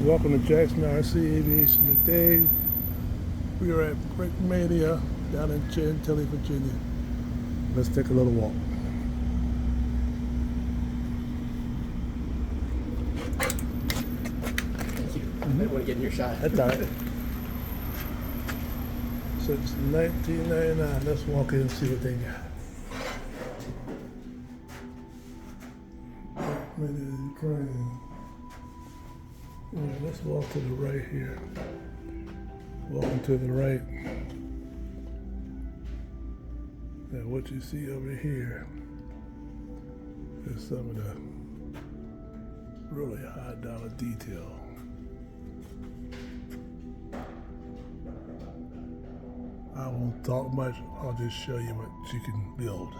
Welcome to Jackson RC Aviation. Today we are at BRICKMANIA down in Chantilly, Virginia. Let's take a little walk. Thank you. I didn't want to get in your shot. That's all right. Since 1999, let's walk in and see what they got. BRICKMANIA Ukraine. All right, let's walk to the right here. Walking to the right. Now what you see over here is some of the really high dollar detail. I won't talk much, I'll just show you what you can build.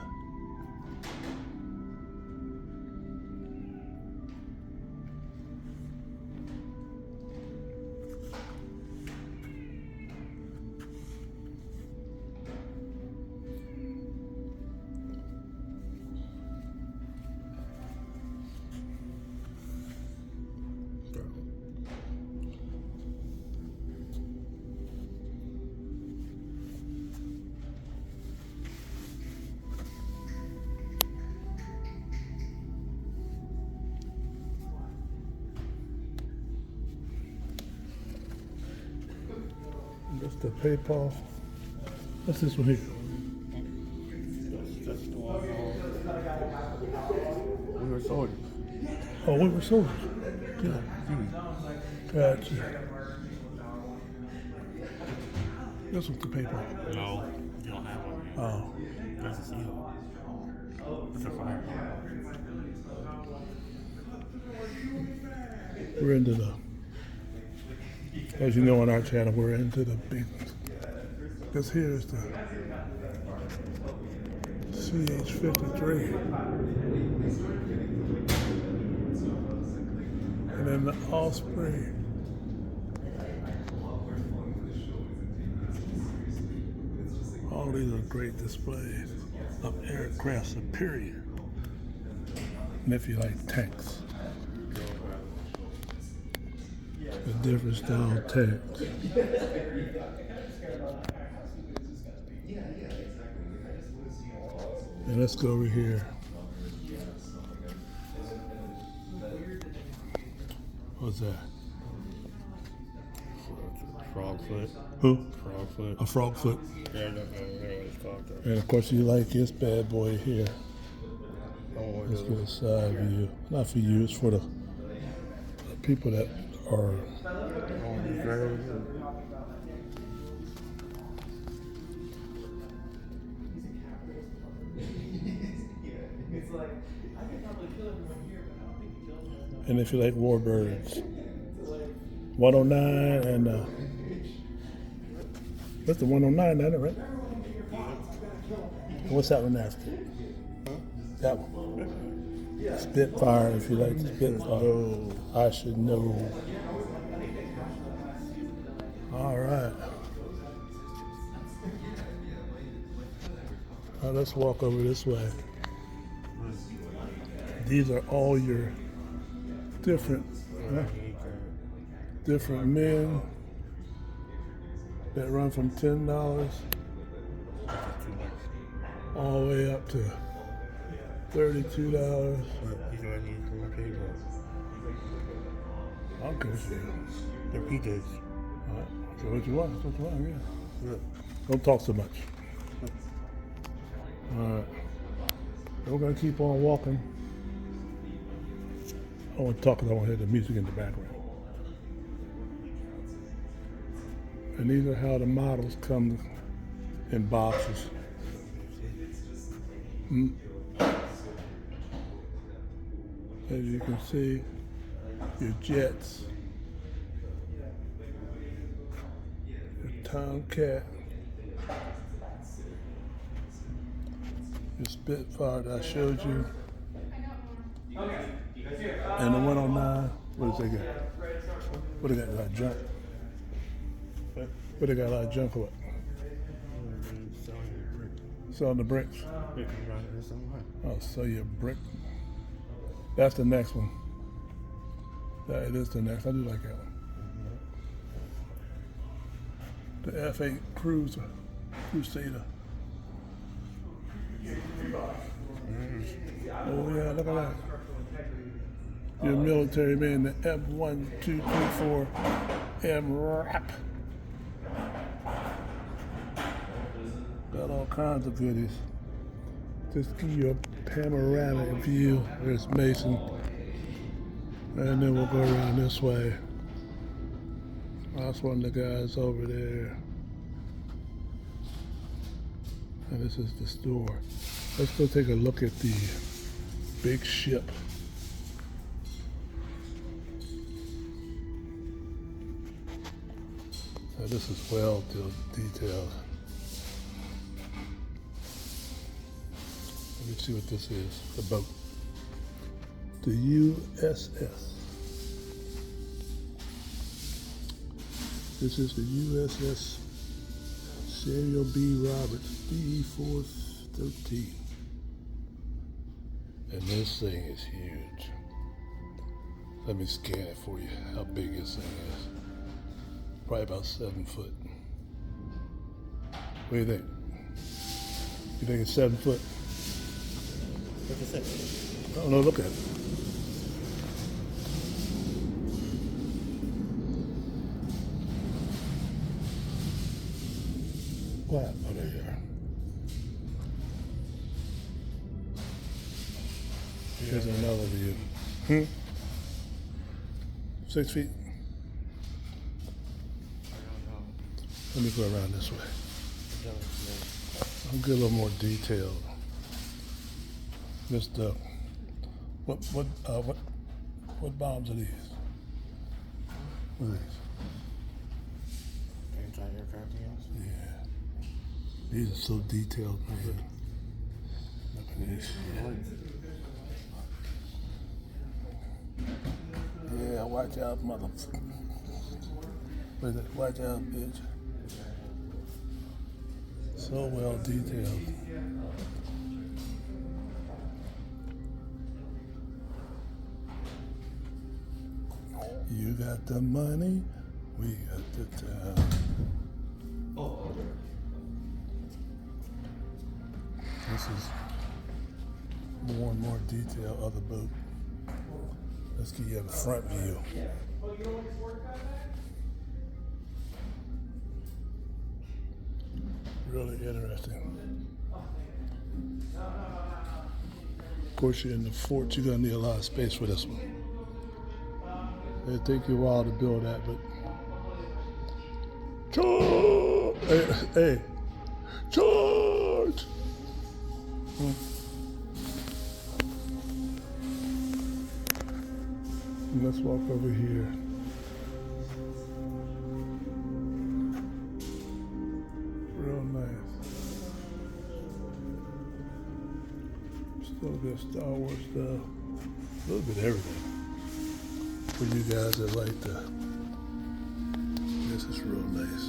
That's the PayPal. What's this one here? That's the one. We were soldiers. Oh, we were soldiers. Good. Gotcha. This one's the PayPal. No, you don't have one. Oh. That's a seal. It's a fire. We're into the, as you know on our channel, we're into the big, this here is the CH-53. And then the Osprey. All these are great displays of aircraft superior. And if you like tanks, the different style tanks. And let's go over here. What's that? Frog foot. Who? Frog foot. A frog foot. Yeah, it's called that. And of course you like this bad boy here. Oh, Let's get a side view. Not for you, it's for the people that are. And if you like warbirds, 109 and that's the 109, isn't it, right? And what's that one after? That one. Spitfire, if you like Spitfire. I should know. All right. Now let's walk over this way. These are all your different men that run from $10 all the way up to $32. I'll go for you. They're PJs. All right. So what you want? That's what you want, yeah. Don't talk so much. All right. We're gonna keep on walking. I don't want to talk because I want to hear the music in the background. And these are how the models come in boxes. As you can see, your jets, your Tomcat, your Spitfire that I showed you, and the 109. What does they got? What they got? Like junk? What they got? Like junk or what? Selling the bricks. Oh, so your brick. That's the next one. That it is the next. I do like that one. The F8 Crusader. Oh yeah, look at that. You're a military man, the M1224 MRAP. Got all kinds of goodies. Just give you a panoramic view. There's Mason. And then we'll go around this way. That's one of the guys over there. And this is the store. Let's go take a look at the big ship. Now this is well detailed. Let me see what this is, the boat. The USS. This is the USS Samuel B. Roberts, DE-413. And this thing is huge. Let me scan it for you, how big this thing is. Probably about 7 foot. What do you think? You think it's 7 foot? What you think? Oh no, look at it. What? Oh, there you are. Here's another view. 6 feet. Let me go around this way. I'll get a little more detailed. Just what bombs are these? What are these? Anti-aircraft units? Yeah. These are so detailed, man. Look at this. Yeah, watch out, motherfucker. Watch out, bitch. So well detailed. You got the money, we got the time. This is more and more detail of the boat. Let's give you a front view. Really interesting. Of course, you're in the fort, you're gonna need a lot of space for this one. It'll take you a while to build that, but charge! Hey, charge! Let's walk over here. Real nice. Still good Star Wars stuff. A little bit of everything. For you guys that like this is real nice.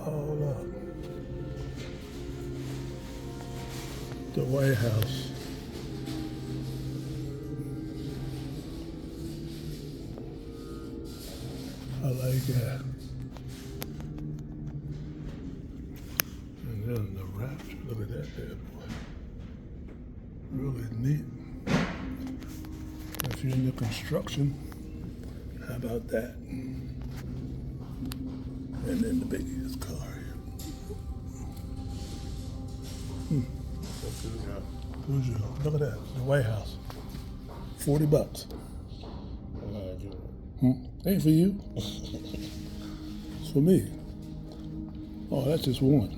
All up. The White House. I like that. And then the Rapture, look at that bad boy. Really neat. If you're into construction, how about that? And then the biggest car here. Peugeot. Look at that, the White House. $40. Ain't for you. It's for me. Oh, that's just one.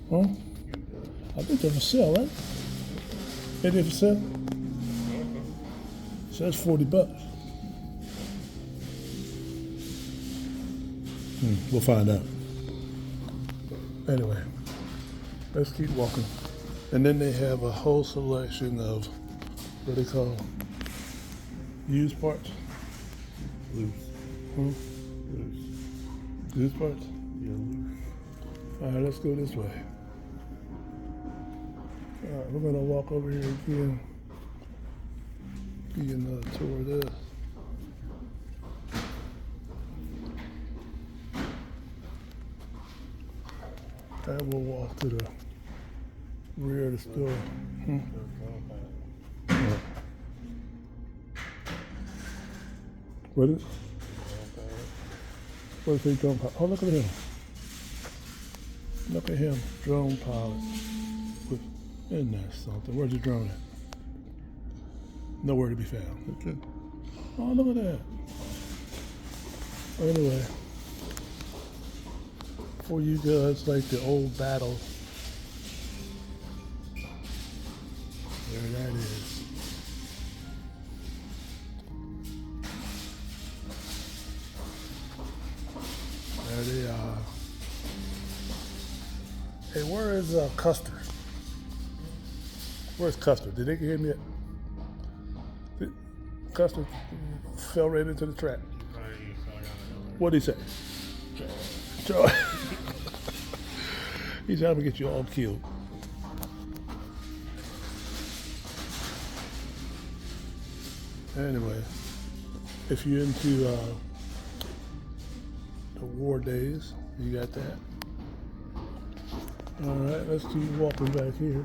Huh? I think they're for sale, right? Ain't they for sale? So that's $40. We'll find out. Anyway, let's keep walking. And then they have a whole selection of what they call used parts. Loose. Loose. Used parts? Yeah, loose. All right, let's go this way. Alright, we're gonna walk over here again. Give you another tour of this. And we'll walk to the rear of the store. What is it? What is he drone pilot? Oh, look at him. Look at him, drone pilot. Isn't that something? Where's the drone at? Nowhere to be found. Okay. Oh, look at that. Anyway, for you guys like the old battle, there that is. There they are. Hey, where is Custer? Where's Custer? Did they get him yet? Custer fell right into the trap. What'd he say? Joe. He's trying to get you all killed. Anyway, if you're into the war days, you got that. All right, let's keep walking back here.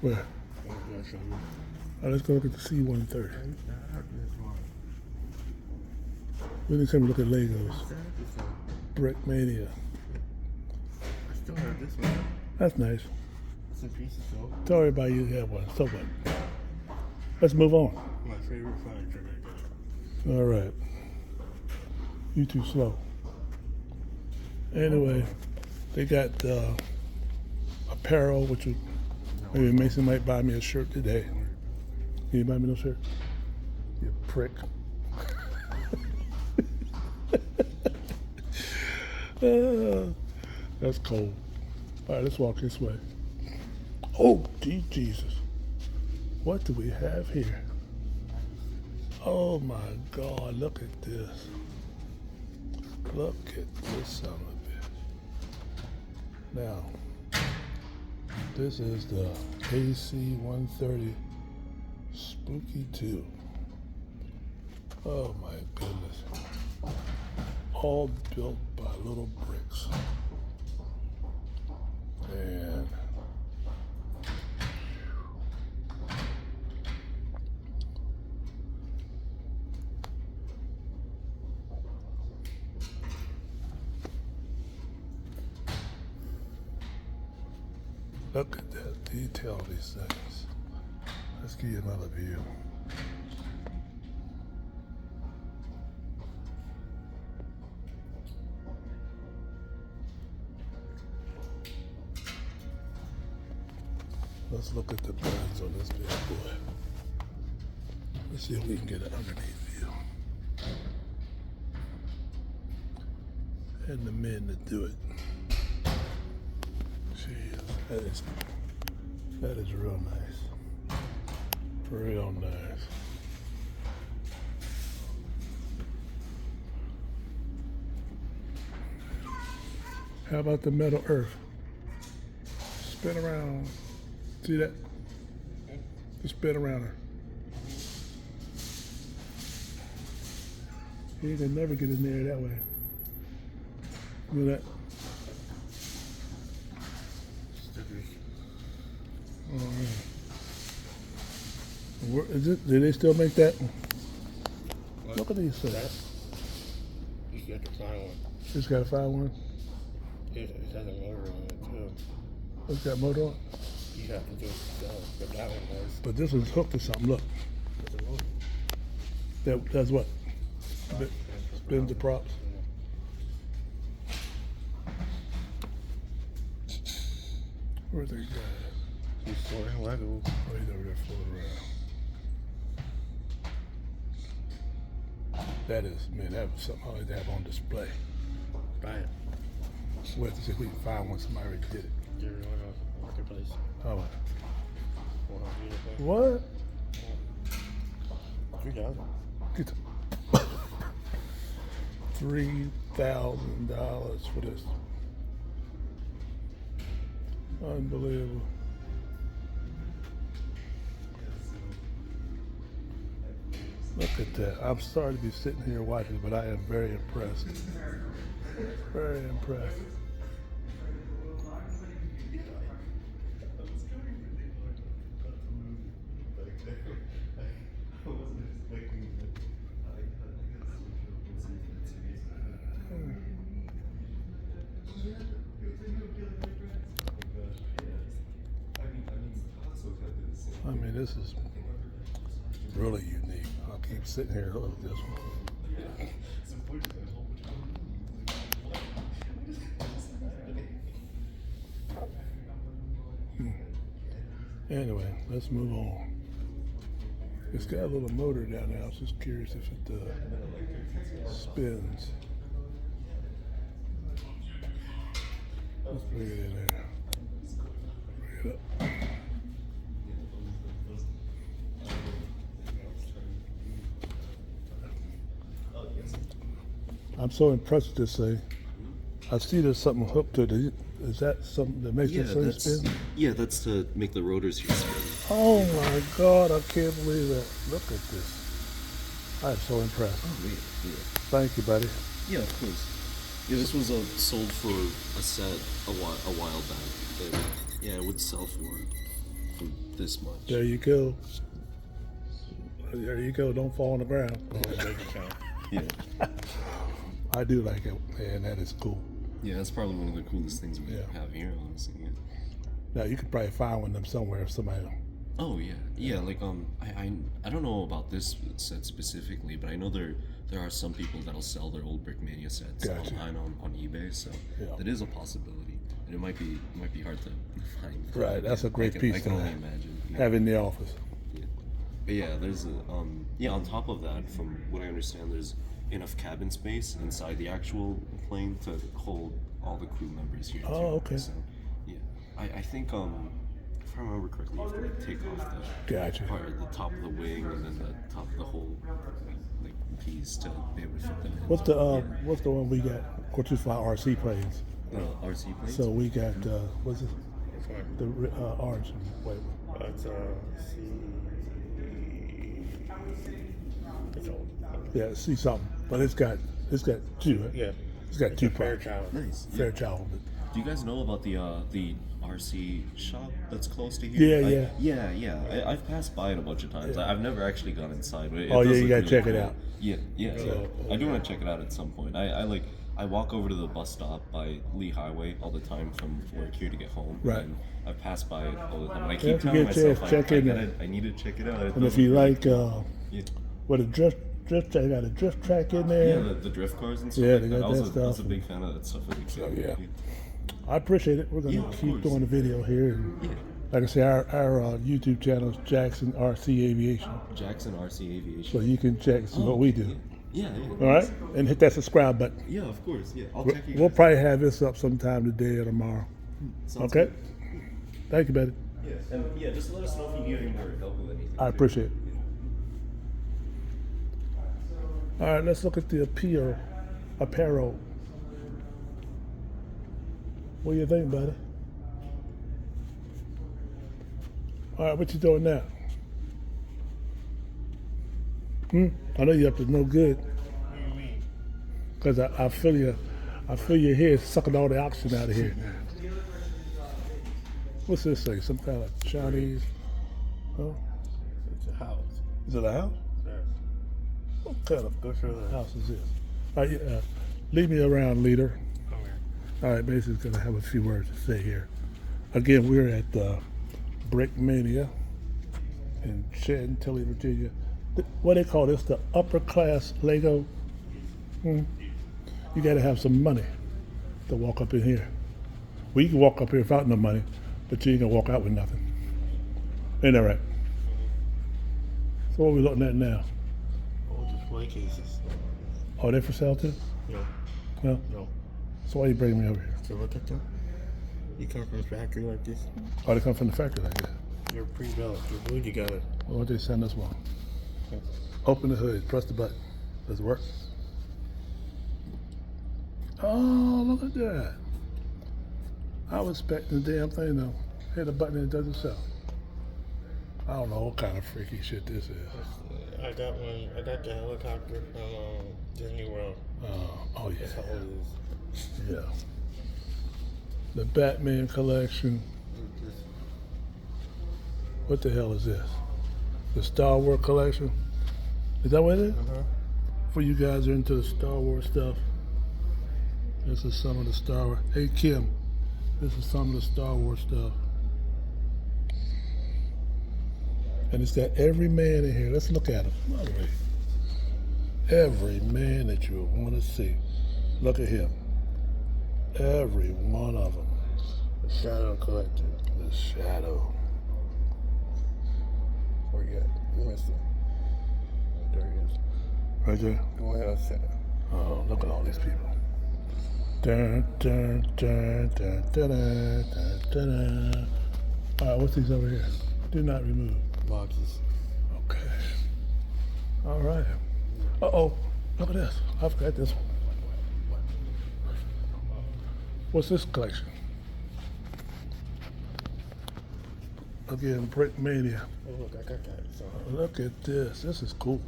Where? Oh, let's go look at the C-130. We need to come look at Legos. BRICKMANIA. I still have this one. That's nice. Some pieces though. Tell everybody you have one. So what? Let's move on. My favorite flying trick I got. All right. You too slow. Anyway, they got apparel, which would, maybe Mason might buy me a shirt today. Can you buy me no shirt? You prick. That's cold. All right, let's walk this way. Oh, gee, Jesus. What do we have here? Oh my God, look at this. Look at this son of a bitch. Now, this is the AC-130 Spooky 2. Oh my goodness. All built by little bricks. And look at that detail of these things. Let's give you another view. Let's look at the birds on this big boy. Let's see if we can get an underneath view. And the men that do it. Jeez, that is real nice. Real nice. How about the metal earth? Spin around. See that? Just spin around her. You can never get in there that way. Look at that. All right. Where is it? Do they still make that? What? Look at these things. You got to find one. Just gotta find one. It has a motor on it too. What's that motor on? You have to do it, but that one does. But this one's hooked to something. Look. It's a motor. That does what? Spins the props. Where's that guy? He's sorting Legos. Oh, he's over there floating around. That is, man, that was something I like to have on display. Buy it. We'll have to see if we can find one. Somebody already did it. You're on a marketplace. How much? $400. What? $3,000. Get the $3,000 for this. Unbelievable. Look at that. I'm sorry to be sitting here watching, but I am very impressed. Very impressed. I mean, this is really unique. I'll keep sitting here looking at this one. Anyway, let's move on. It's got a little motor down there. I was just curious if it spins. Let's bring it in there. Bring it up. I'm so impressed with this thing. I see there's something hooked to it. Is that something that makes this thing spin? Yeah, that's to make the rotors here spin. Oh my God, I can't believe that. Look at this. I'm so impressed. Oh, yeah. Thank you, buddy. Yeah, of course. Yeah, this was sold for a set a while back. And, yeah, it would sell for this much. There you go. There you go. Don't fall on the ground. Yeah. I do like it, man. That is cool. Yeah, that's probably one of the coolest things we have here, honestly. Yeah. Now you could probably find one of them somewhere if somebody. Oh yeah. Like I don't know about this set specifically, but I know there are some people that'll sell their old BRICKMANIA sets online on eBay. So that is a possibility, and it might be hard to find. Right, that's a great piece. I can only imagine. Have in the office. Yeah. But yeah, there's on top of that, from what I understand, there's enough cabin space inside the actual plane to hold all the crew members here. Oh, okay. So, yeah, I think if I remember correctly, you have to like take off the part at the top of the wing and then the top of the whole like piece to be able to fit them in. What's the one we got? Of course, it's for RC planes. RC planes. So we got what's it? The orange. Wait. It's Yeah, see something, but it's got two. Right? Yeah. It's got two parts. Fairchild. Nice. Yeah. Fairchild. Do you guys know about the RC shop that's close to here? Yeah. I've passed by it a bunch of times. I've never actually gone inside. But it Oh does yeah, you look gotta really check cool. it out. Yeah. So I do want to check it out at some point. I walk over to the bus stop by Lee Highway all the time from work here to get home. Right. And I pass by it all the time. And I You keep have to telling get a chance, myself check in there. I need to check it out. It And if doesn't you really- like, what a drift track, got a drift track in yeah, there. the drift cars and stuff. Yeah, like they that. got I was that a stuff. big fan of that stuff. Yeah. I appreciate it. We're gonna Yeah, of keep course. doing the video here. And like I say, our YouTube channel is Jackson RC Aviation, Jackson RC Aviation. so you can check and see what we do. Yeah. All right, and hit that subscribe button. Yeah, of course. Yeah, I'll check you We'll guys. probably have this up sometime today or tomorrow. Sounds Okay. good. Thank you, buddy. Yeah, and yeah, just let us know if you need any more help with anything. I appreciate it. All right, let's look at the apparel. What do you think, buddy? All right, what you doing now? I know you're up to no good. Cause I feel your head sucking all the oxygen out of here. What's this thing? Some kind of Chinese? Huh? It's a house. Is it a house? Yes. What kind of Go through the house is this? All right, lead me around, leader. Come here. All right, basically gonna have a few words to say here. Again, we're at BRICKMANIA in Chantilly, Virginia. What they call this, the upper class Lego. You gotta have some money to walk up in here. Well, you can walk up here without no money, but you ain't gonna walk out with nothing. Ain't that right? So what are we looking at now? Oh, display cases. Oh, they're for sale too? No. No? No. So why are you bringing me over here? So look at them. You come from a factory like this. Oh, they come from the factory like that. You're pre-built. You're good. You got it. Why don't they send us one? Open the hood, press the button. Does it work? Oh, look at that. I was expecting the damn thing though. Hit a button and it does itself. I don't know what kind of freaky shit this is. I got one. I got the helicopter from Disney World. Oh yeah. That's how old it is. Yeah. The Batman collection. What the hell is this? The Star Wars collection? Is that what it is? For you guys who are into the Star Wars stuff. This is some of the Star Wars. Hey Kim, this is some of the Star Wars stuff. And it's got every man in here. Let's look at him. Every man that you want to see. Look at him. Every one of them. The Shadow Collector. The Shadow. Where you at? You missed it. There he is. Right there? Go ahead and set it. Oh, look at all these people. Dun, dun, dun, dun, dun, dun, dun, dun. All right, what's these over here? Do not remove. Boxes. Okay. All right. Uh-oh. Look at this. I forgot this one. What's this collection? Again, BRICKMANIA. Oh, look, I got that. So, Look at this. This is cool.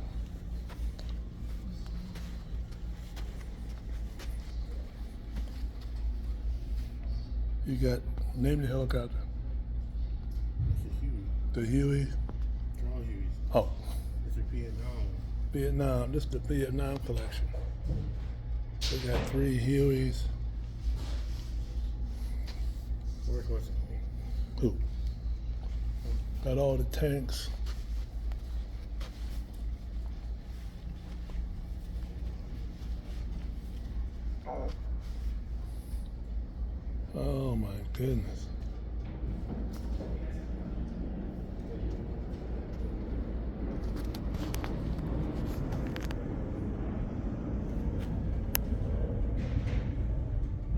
You got, name the helicopter. this is Huey. The Huey. They're all Hueys. Oh, This is Vietnam. Vietnam. This is the Vietnam collection. We got 3 Hueys. Where's what's it? Who? Got all the tanks. Oh my goodness.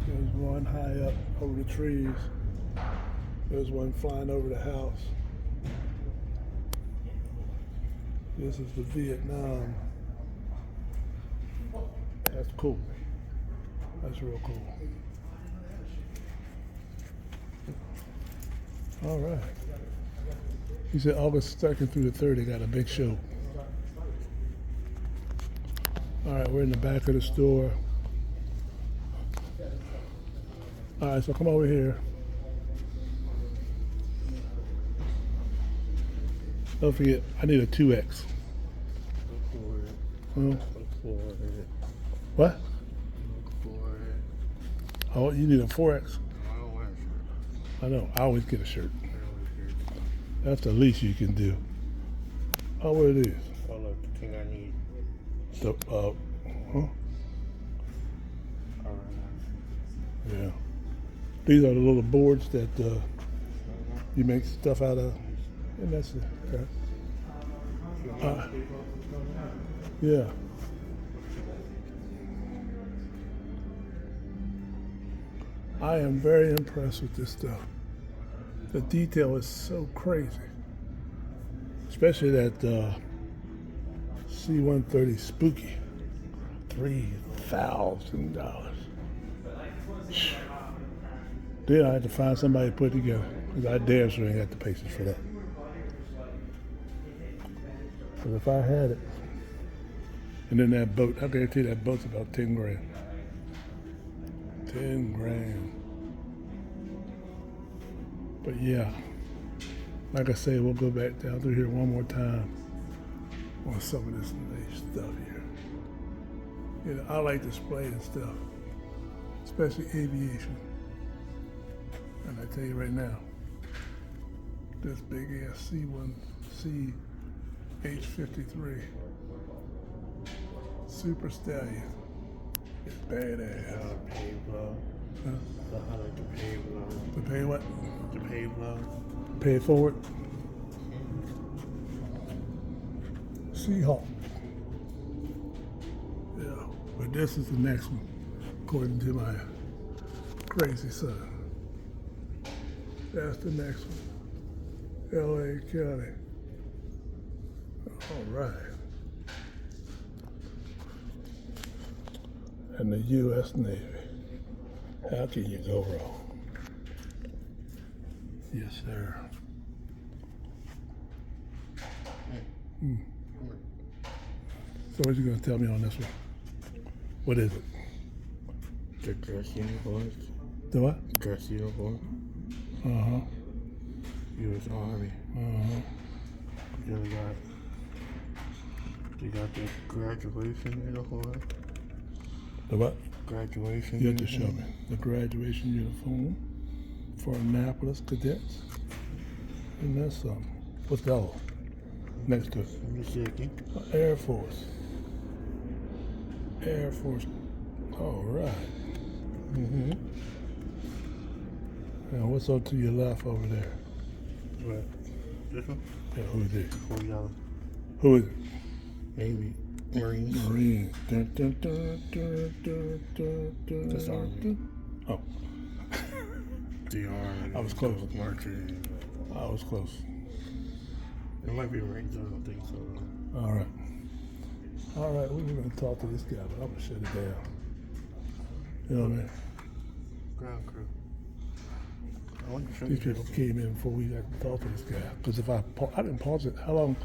There's one high up over the trees. There's one flying over the house. This is the Vietnam. That's cool. That's real cool. All right. He said August 2nd through the 3rd, they got a big show. All right, we're in the back of the store. All right, so come over here. Don't forget, I need a 2X. Look for it. Well, Look for it. what? Look for it. Oh, you need a 4X? I don't want a shirt. I know, I always get a shirt. I don't want a shirt. That's the least you can do. Oh, what it is? Oh, look, the thing I need. The, huh? Alright. Yeah. These are the little boards that you make stuff out of. And that's it. Okay. Yeah. I am very impressed with this stuff. The detail is so crazy. Especially that C-130 Spooky. $3,000. Then I had to find somebody to put it together. Because I damn sure ain't got the patience for that. Because if I had it, and then that boat, I guarantee that boat's about 10 grand. 10 grand. But yeah, like I say, we'll go back down through here one more time on some of this nice stuff here. You know, I like displaying stuff, especially aviation. And I tell you right now, this big ass C1C H53 Super Stallion is badass. Pave low. Huh? I like to pave low. To pay what? To pave low. Pay it forward. Seahawk. Yeah, but this is the next one, according to my crazy son. That's the next one. LA County. All right. And the U.S. Navy. How can you go wrong? Yes, sir. So what you gonna tell me on this one? What is it? The dress uniforms. The what? Dress uniform. Uh-huh. U.S. Army. Uh-huh. They got the graduation uniform. The what? Graduation You have to uniform. show me. The graduation uniform for Annapolis cadets. And that's something. What's the other one? Next to it. Let me see again. Air Force. Air Force. All right. Mm-hmm. And what's up to your left over there? What? This one? Yeah, who is it? $4. Who is it? Maybe. Marines. Marine. Dun, dun, dun, dun, dun, dun, dun, That's Army. dun. Oh, DR. I was close. Marching. I was close. It might be Marines. I don't think so. All right. All right, we were going to talk to this guy, but I'm going to shut it down. You know what I mean? Ground crew. I want to show These you. people came in before we got to talk to this guy. Because if I didn't pause it, how long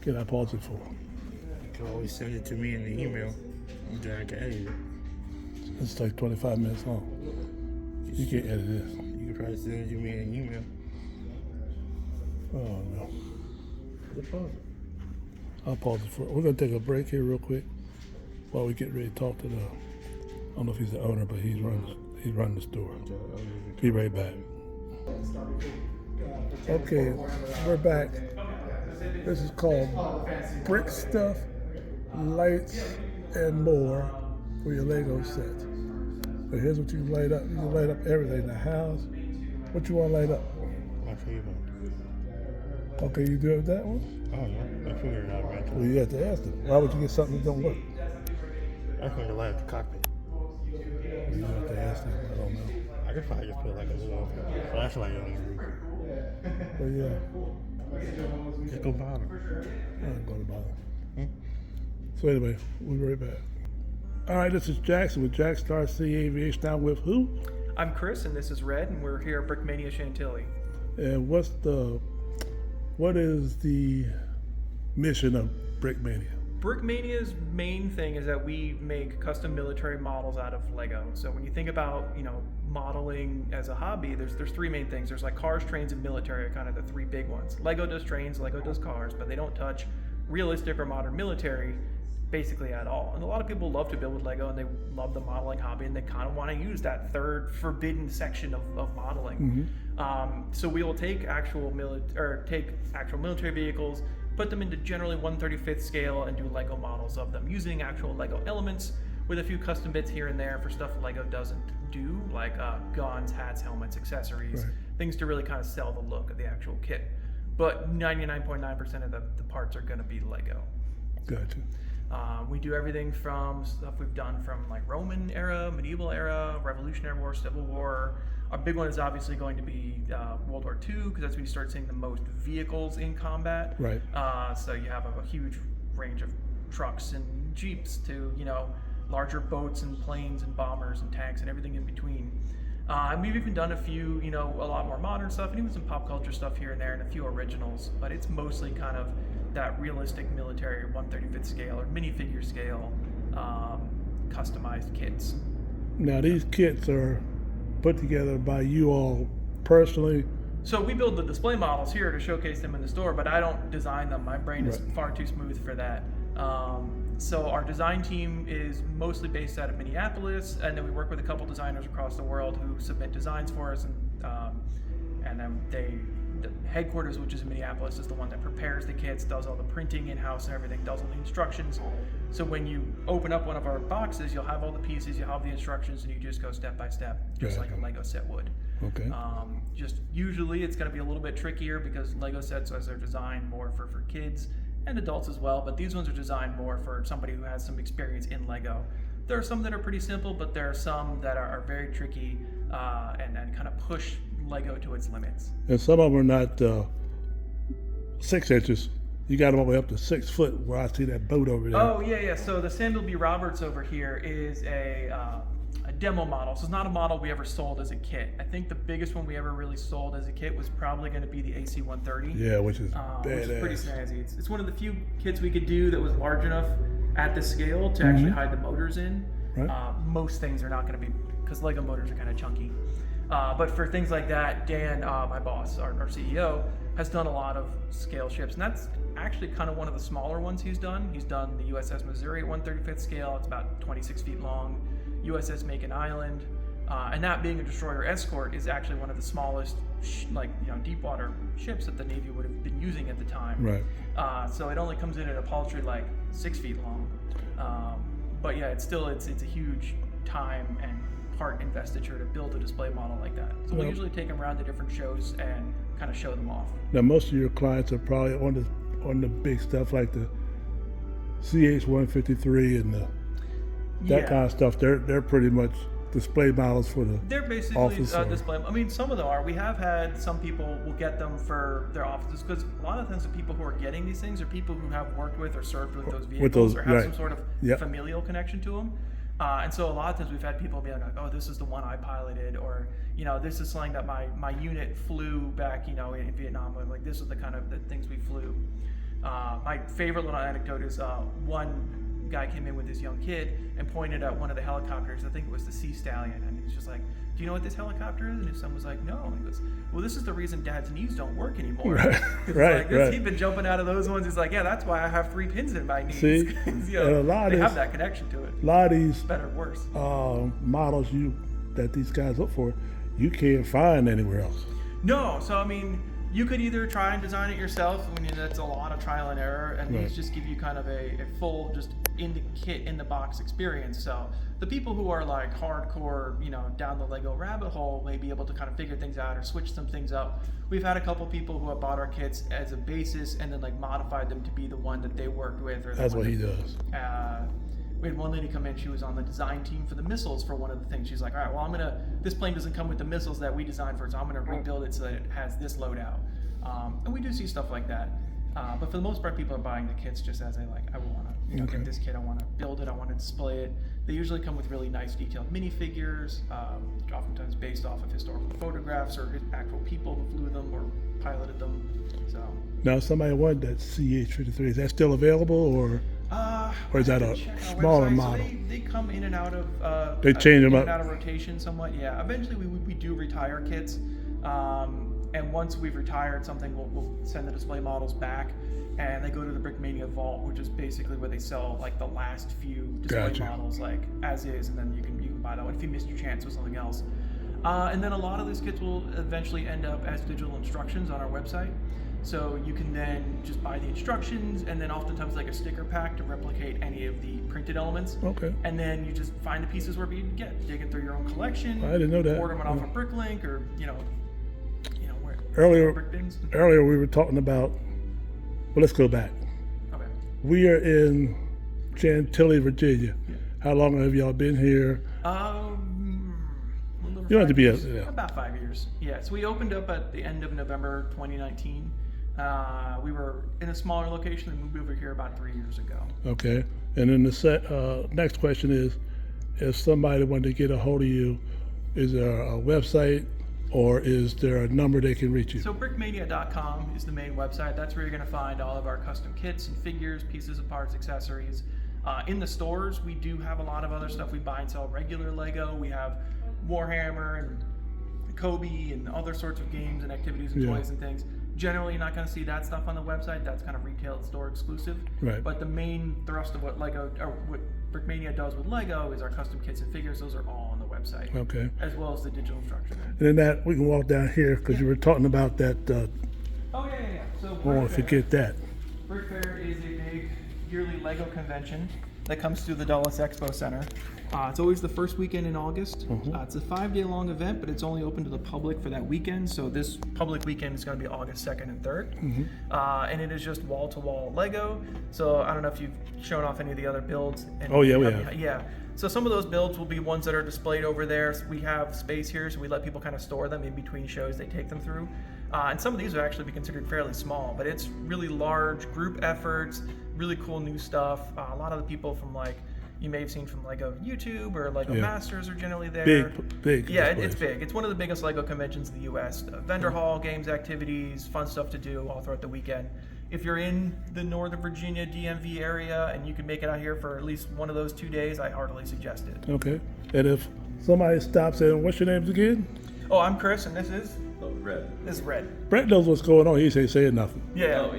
can I pause it for? You can always send it to me in the email. And then I can edit it. It's like 25 minutes long. You can't edit this. You can probably send it to me in an email. Oh, no. Just pause it. I'll pause it for. We're going to take a break here real quick while we get ready to talk to the. I don't know if he's the owner, but he's running the store. Be right back. Okay, we're back. This is called Brick Stuff, Lights, and More for your Lego set. So here's what you can light up. You can light up everything in the house. What you want to light up? My favorite. Okay, you do it with that one? I don't know. I figured it out right Well, you have to ask them. Why would you get something that don't work? I think to light up the cockpit. Well, you have to ask them. I don't know. I could probably just put like a little flashlight on the roof. But yeah, Just go bottom. I ain't going to bother. So anyway, we'll be right back. All right, this is Jackson with Jack Star Sea Aviation. Now with who? I'm Chris, and this is Red, and we're here at BRICKMANIA Chantilly. And what is the mission of BRICKMANIA? BRICKMANIA's main thing is that we make custom military models out of Lego. So when you think about, modeling as a hobby, there's three main things. There's like cars, trains, and military are kind of the three big ones. Lego does trains, Lego does cars, but they don't touch realistic or modern military basically at all. And a lot of people love to build with Lego, and they love the modeling hobby, and they kind of want to use that third forbidden section of modeling. So we will take actual military vehicles, put them into generally 1/35th scale, and do Lego models of them using actual Lego elements with a few custom bits here and there for stuff Lego doesn't do, like guns, hats, helmets, accessories, things to really kind of sell the look of the actual kit. But 99.9% of the parts are going to be Lego. Gotcha. We do everything from stuff we've done from like Roman era, medieval era, Revolutionary War, Civil War. Our big one is obviously going to be World War II, because that's when you start seeing the most vehicles in combat. Right. So you have a huge range of trucks and jeeps to, larger boats and planes and bombers and tanks and everything in between. And we've even done a few, a lot more modern stuff, and even some pop culture stuff here and there, and a few originals. But it's mostly kind of that realistic military 1/35th scale or minifigure scale customized kits. Now these kits are put together by you all personally. So we build the display models here to showcase them in the store, but I don't design them. My brain is far too smooth for that. So our design team is mostly based out of Minneapolis, and then we work with a couple designers across the world who submit designs for us, and then the headquarters, which is in Minneapolis, is the one that prepares the kits, does all the printing in-house and everything, does all the instructions. So when you open up one of our boxes, you'll have all the pieces, you'll have the instructions, and you just go step by step, just like a Lego set would. Okay. Just usually it's going to be a little bit trickier because Lego sets are designed more for kids and adults as well, but these ones are designed more for somebody who has some experience in Lego. There are some that are pretty simple, but there are some that are very tricky and kind of push Lego to its limits. And some of them are not 6 inches. You got them all the way up to 6 foot where I see that boat over there. Oh, yeah. So the Samuel B. Roberts over here is a a demo model. So it's not a model we ever sold as a kit. I think the biggest one we ever really sold as a kit was probably going to be the AC-130. Yeah, which is which badass. is pretty snazzy. It's one of the few kits we could do that was large enough at the scale to actually hide the motors in. Right. Most things are not going to be, because Lego motors are kind of chunky. But for things like that, Dan, my boss, our CEO, has done a lot of scale ships, and that's actually kind of one of the smaller ones he's done. He's done the USS Missouri at 1/35th scale. It's about 26 feet long. USS Macon Island, and that being a destroyer escort is actually one of the smallest, deep water ships that the Navy would have been using at the time. Right. So it only comes in at a paltry 6 feet long. But yeah, it's a huge time and part investiture to build a display model like that. So we usually take them around to different shows and kind of show them off. Now, most of your clients are probably on the big stuff like the CH-153 and that kind of stuff. They're pretty much display models for the They're basically display. I mean, some of them are. We have had some people will get them for their offices, because a lot of times the people who are getting these things are people who have worked with or served with those vehicles or have some sort of familial connection to them. And so a lot of times we've had people be like, oh, this is the one I piloted, or, this is something that my unit flew back, in Vietnam. Like, this is the kind of the things we flew. My favorite little anecdote is one guy came in with this young kid and pointed at one of the helicopters. I think it was the Sea Stallion, and he's just like, do you know what this helicopter is? And his son was like, no. And he goes, well, this is the reason Dad's knees don't work anymore. Right. He'd been jumping out of those ones. He's like, yeah, that's why I have 3 pins in my knees. See, they have that connection to it. A lot of these better or worse models that these guys look for, you can't find anywhere else. No, so I mean, you could either try and design it yourself. I mean, that's a lot of trial and error, and these just give you kind of a full, just in the kit, in the box experience. So the people who are hardcore, down the Lego rabbit hole may be able to kind of figure things out or switch some things up. We've had a couple people who have bought our kits as a basis and then modified them to be the one that they worked with. Or that's what he does. We had one lady come in, she was on the design team for the missiles for one of the things. She's like, all right, well, this plane doesn't come with the missiles that we designed for it, so I'm going to rebuild it so that it has this loadout. And we do see stuff like that. But for the most part, people are buying the kits just as I want to get this kit, I want to build it, I want to display it. They usually come with really nice detailed minifigures, oftentimes based off of historical photographs or actual people who flew them or piloted them. So now, somebody wanted that CH-53. Is that still available, or is that a smaller model? So they come in and out of they change them up out of rotation somewhat. Yeah, eventually we do retire kits, and once we've retired something, we'll send the display models back, and they go to the BRICKMANIA vault, which is basically where they sell the last few display models as is, and then you can buy that one if you missed your chance with something else. And then a lot of these kits will eventually end up as digital instructions on our website. So you can then just buy the instructions, and then oftentimes a sticker pack to replicate any of the printed elements. Okay. And then you just find the pieces wherever you can get, digging through your own collection. I didn't know that. Order them off of BrickLink, or where. Earlier we were talking about. Well, let's go back. Okay. We are in Chantilly, Virginia. Yeah. How long have y'all been here? You don't have to be about 5 years. Yeah. So we opened up at the end of November 2019. We were in a smaller location and moved over here about 3 years ago. Okay. And then the next question is, if somebody wanted to get a hold of you, is there a website or is there a number they can reach you? So brickmania.com is the main website. That's where you're going to find all of our custom kits and figures, pieces of parts, accessories. In the stores, we do have a lot of other stuff. We buy and sell regular Lego. We have Warhammer and Kobe and other sorts of games and activities and toys and things. Generally, you're not going to see that stuff on the website. That's kind of retail store exclusive. Right. But the main thrust of what BRICKMANIA does with Lego is our custom kits and figures. Those are all on the website. Okay. As well as the digital instruction. And then that, we can walk down here because you were talking about that. Oh, yeah. So I don't want to forget that. Brick Fair is a big yearly Lego convention that comes through the Dulles Expo Center. It's always the first weekend in August. It's a 5-day long event, but it's only open to the public for that weekend. So this public weekend is going to be August 2nd and 3rd. And it is just wall-to-wall Lego. So I don't know if you've shown off any of the other builds. We have. Yeah. So some of those builds will be ones that are displayed over there. So we have space here, so we let people kind of store them in between shows they take them through. And some of these would actually be considered fairly small, but it's really large group efforts, really cool new stuff. A lot of the people from you may have seen from Lego YouTube or Lego Yeah. Masters are generally there. Big. Yeah, this it's place. big. It's one of the biggest Lego conventions in the U.S. Vendor hall, games, activities, fun stuff to do all throughout the weekend. If you're in the Northern Virginia DMV area and you can make it out here for at least one of those 2 days, I heartily suggest it. Okay. And if somebody stops in, what's your names again? Oh, I'm Chris, and this is Red. Red. Brett knows what's going on. He ain't saying nothing. Yeah.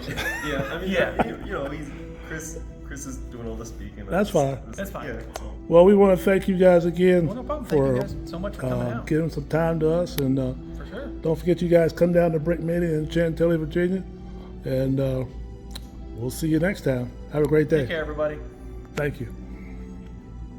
Yeah, I mean, Yeah. you know, he's Chris is doing all the speaking. That's fine. That's fine. Yeah, so. Well, we want to thank you guys again Well, no problem. for Thank you guys so much for coming out. giving some time to us. And For sure. don't forget, you guys come down to BRICKMANIA in Chantilly, Virginia. And we'll see you next time. Have a great day. Take care, everybody. Thank you.